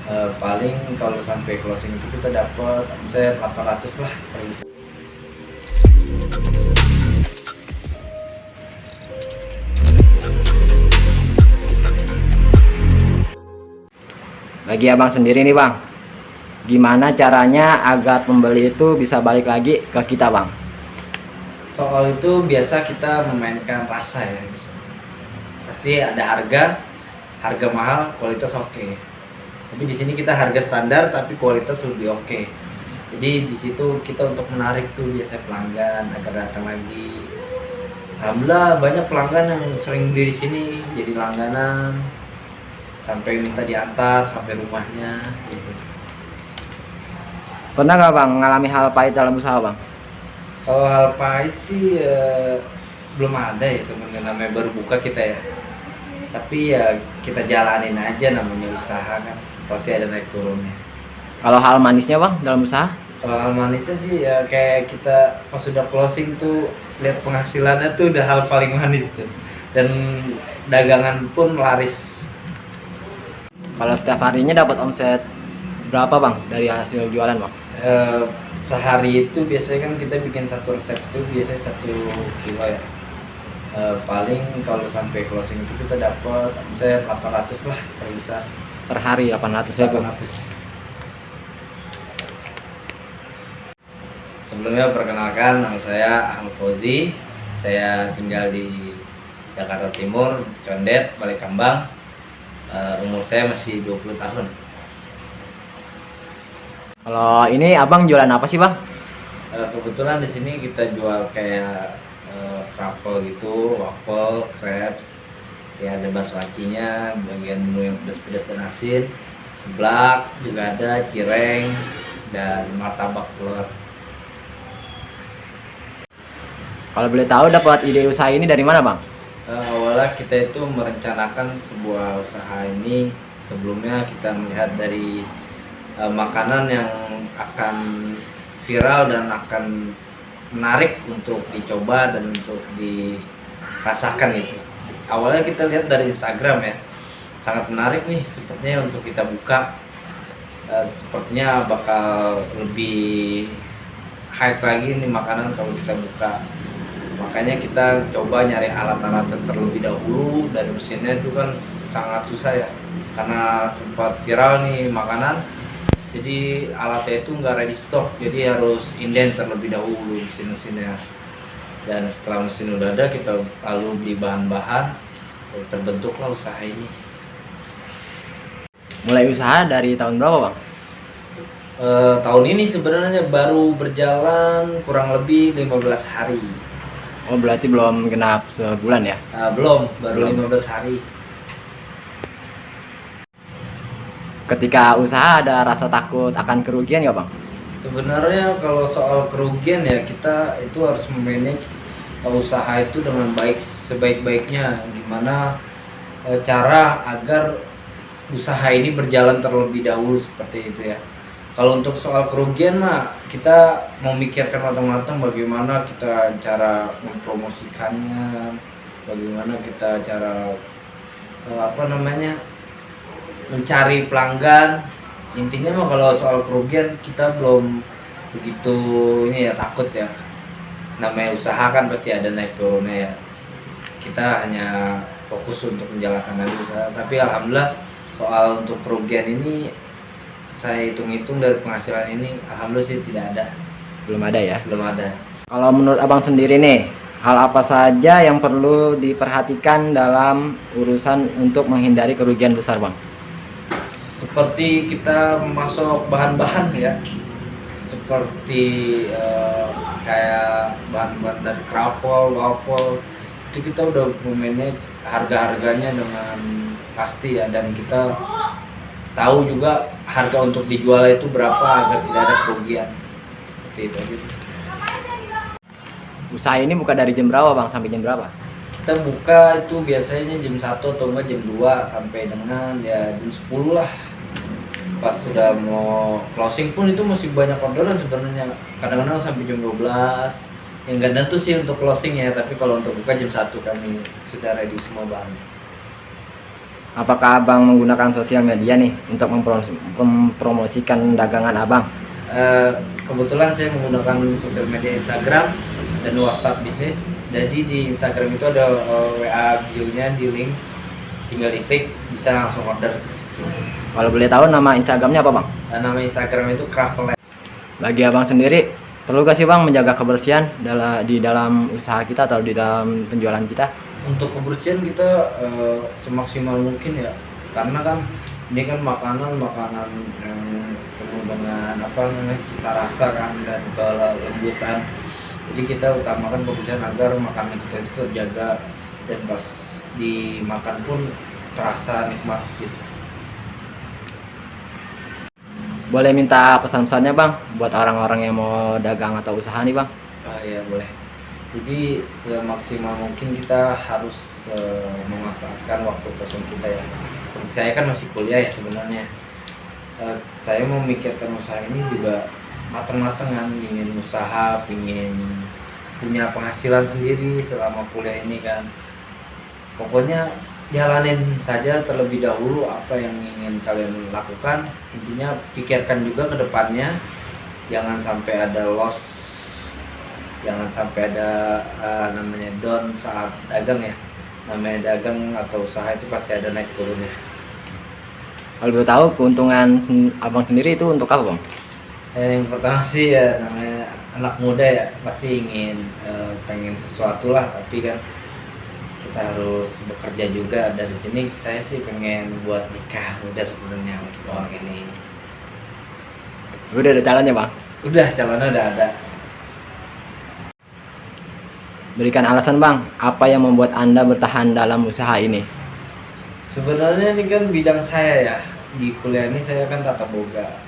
Paling kalau sampai closing itu kita dapat omset 800 lah per bisa. Bagi abang sendiri nih bang, gimana caranya agar pembeli itu bisa balik lagi ke kita bang? Soal itu biasa kita memainkan rasa ya, pasti ada harga mahal, kualitas oke. Tapi di sini kita harga standar tapi kualitas lebih oke. Jadi di situ kita untuk menarik tuh biasa pelanggan agar datang lagi. Alhamdulillah banyak pelanggan yang sering beli di sini jadi langganan sampai minta diantar sampai rumahnya gitu. Pernah nggak bang mengalami hal pahit dalam usaha bang? Kalau hal pahit sih belum ada ya, sebenarnya namanya baru buka kita ya. Tapi ya kita jalanin aja, namanya usaha kan pasti ada naik turunnya. Kalau hal manisnya bang dalam usaha? Kalau hal manisnya sih ya kayak kita pas sudah closing tuh lihat penghasilannya tuh udah hal paling manis tuh. Dan dagangan pun laris. Kalau setiap harinya dapat omset berapa bang dari hasil jualan bang? Sehari itu biasanya kan kita bikin satu resep itu biasanya 1 kilo ya. Paling kalau sampai closing itu kita dapat omset 800 lah per bisa. Per hari 800.000. Sebelumnya perkenalkan, nama saya Ahmad Fauzi. Saya tinggal di Jakarta Timur, Condet, Balekambang. Umur saya masih 20 tahun. Kalau ini abang jualan apa sih bang? Kebetulan di sini kita jual kayak truffle gitu, waffle, crepes. Ya ada bakso acinya, bagian menu yang pedas-pedas dan asin. Seblak juga ada, cireng dan martabak telur. Kalau boleh tahu dapat ide usaha ini dari mana bang? Awalnya kita itu merencanakan sebuah usaha ini sebelumnya kita melihat dari makanan yang akan viral dan akan menarik untuk dicoba dan untuk dirasakan itu. Awalnya kita lihat dari Instagram ya, sangat menarik nih sepertinya untuk kita buka. Sepertinya bakal lebih hype lagi nih makanan kalau kita buka. Makanya kita coba nyari alat-alat terlebih dahulu. Dari mesinnya itu kan sangat susah ya, karena sempat viral nih makanan. Jadi alatnya itu nggak ready stock, jadi harus inden terlebih dahulu mesin-mesinnya. Dan setelah mesin udah ada, kita lalu beli bahan-bahan, terbentuklah usaha ini. Mulai usaha dari tahun berapa bang? Tahun ini sebenarnya baru berjalan kurang lebih 15 hari. Oh berarti belum genap sebulan ya? Belum, baru 15 hari. Ketika usaha ada rasa takut akan kerugian nggak bang? Sebenarnya kalau soal kerugian ya kita itu harus memanage usaha itu dengan baik, sebaik-baiknya. Gimana cara agar usaha ini berjalan terlebih dahulu seperti itu ya. Kalau untuk soal kerugian mah kita memikirkan matang-matang bagaimana kita cara mempromosikannya, bagaimana kita cara mencari pelanggan. Intinya mah kalau soal kerugian kita belum begitu ini ya, takut ya. Namanya usaha kan pasti ada naik turunnya ya. Kita hanya fokus untuk menjalankan aja usaha. Tapi alhamdulillah soal untuk kerugian ini saya hitung-hitung dari penghasilan ini alhamdulillah sih tidak ada. Belum ada ya? Belum ada. Kalau menurut abang sendiri nih, hal apa saja yang perlu diperhatikan dalam urusan untuk menghindari kerugian besar bang? Seperti kita masuk bahan-bahan ya, seperti kayak bahan-bahan dari truffle, waffle, itu kita udah memanage harga-harganya dengan pasti ya, dan kita tahu juga harga untuk dijual itu berapa agar tidak ada kerugian. Seperti itu aja sih. Usaha ini buka dari jam berapa bang sampai jam berapa? Kita buka itu biasanya jam 1 atau enggak jam 2 sampai dengan ya jam 10 lah. Pas sudah mau closing pun itu masih banyak orderan sebenarnya. Kadang-kadang sampai jam 12. Yang enggak tentu sih untuk closing ya, tapi kalau untuk buka jam 1 kami sudah ready semua bahan. Apakah abang menggunakan sosial media nih untuk mempromosikan dagangan abang? Kebetulan saya menggunakan sosial media Instagram dan WhatsApp bisnis. Jadi di Instagram itu ada WA bio-nya di link, tinggal diklik bisa langsung order ke situ. Kalau boleh tahu nama Instagramnya apa bang? Nama Instagram itu Craft. Bagi abang sendiri, perlu gak sih bang menjaga kebersihan di dalam usaha kita atau di dalam penjualan kita? Untuk kebersihan kita semaksimal mungkin ya, karena kan ini kan makanan yang penuh dengan cita rasa kan dan kelembutan. Jadi kita utamakan kebersihan agar makanan kita itu terjaga dan pas dimakan pun terasa nikmat gitu. Boleh minta pesan-pesannya bang buat orang-orang yang mau dagang atau usaha nih bang? Ya boleh. Jadi semaksimal mungkin kita harus memanfaatkan waktu kosong kita ya. Seperti saya kan masih kuliah ya sebenarnya. Saya memikirkan usaha ini juga matang-matangan, ingin usaha, ingin punya penghasilan sendiri selama kuliah ini kan. Pokoknya jalanin saja terlebih dahulu apa yang ingin kalian lakukan. Intinya pikirkan juga ke depannya, jangan sampai ada loss, jangan sampai ada namanya down saat dagang ya. Namanya dagang atau usaha itu pasti ada naik turunnya. Kalau boleh tahu keuntungan abang sendiri itu untuk apa bang? Yang pertama sih ya namanya anak muda ya, pasti ingin pengen sesuatu lah, tapi kan kita harus bekerja juga. Dari sini saya sih pengen buat nikah muda sebenarnya uang ini. Udah ada calonnya bang? Udah, calonnya udah ada. Berikan alasan bang, apa yang membuat anda bertahan dalam usaha ini? Sebenarnya ini kan bidang saya ya, di kuliah ini saya kan tata boga.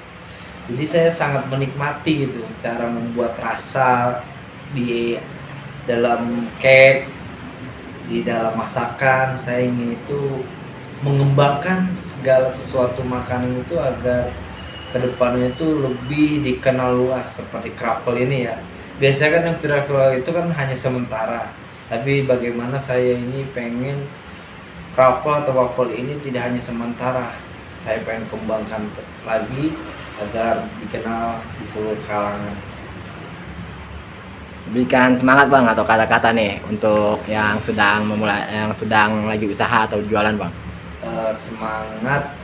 Jadi saya sangat menikmati gitu cara membuat rasa di dalam cake, di dalam masakan. Saya ingin itu mengembangkan segala sesuatu makanan itu agar kedepannya itu lebih dikenal luas seperti Craftful ini ya. Biasanya kan yang viral itu kan hanya sementara, tapi bagaimana saya ini pengen Craftful atau waffle ini tidak hanya sementara. Saya pengen kembangkan lagi agar dikenal di seluruh kalangan. Berikan semangat bang atau kata-kata nih untuk yang sedang lagi usaha atau jualan bang. Semangat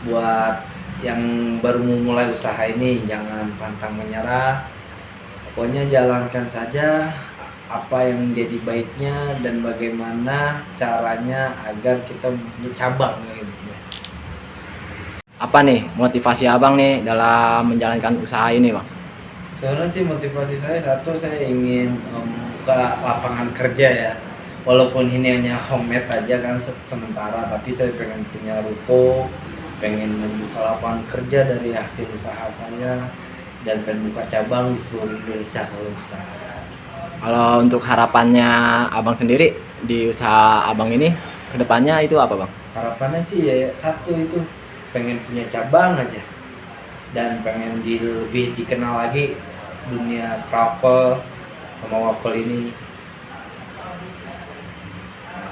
buat yang baru memulai usaha ini, jangan pantang menyerah. Pokoknya jalankan saja apa yang menjadi baiknya dan bagaimana caranya agar kita punya cabang gitu. Apa nih motivasi abang nih dalam menjalankan usaha ini bang? Sebenarnya sih motivasi saya satu, saya ingin membuka lapangan kerja ya. Walaupun ini hanya homemade aja kan sementara, tapi saya pengen punya ruko, pengen membuka lapangan kerja dari hasil usaha saya, dan pengen buka cabang di seluruh Indonesia kalau bisa. Kalau untuk harapannya abang sendiri di usaha abang ini kedepannya itu apa bang? Harapannya sih ya satu itu, pengen punya cabang aja dan pengen lebih dikenal lagi dunia travel sama waffle ini.